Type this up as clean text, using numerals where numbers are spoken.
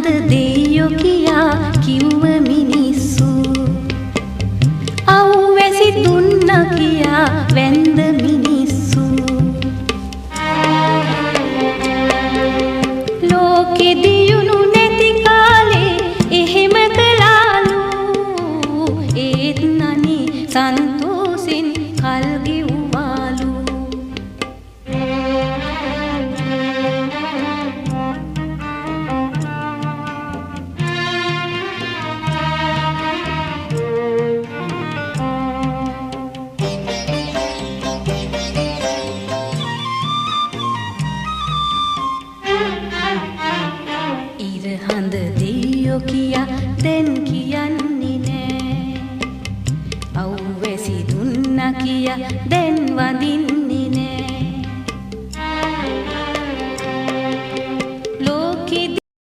හඳ දෙයියෝ කියා කිව්ව මිනිස්සු අවුවැසි දුන්නා කියා වැන්ද මිනිස්සු ලෝකෙ දියුණු නැති කාලේ එහෙම කළාලු ඒත් නනේ සන්තෝෂෙන් කල් ගෙව්වාලු හඳ දෙයියෝ කියා දැන් කියන්නේ නෑ අවුවැසි දුන්නා කියා දැන් වඳින්න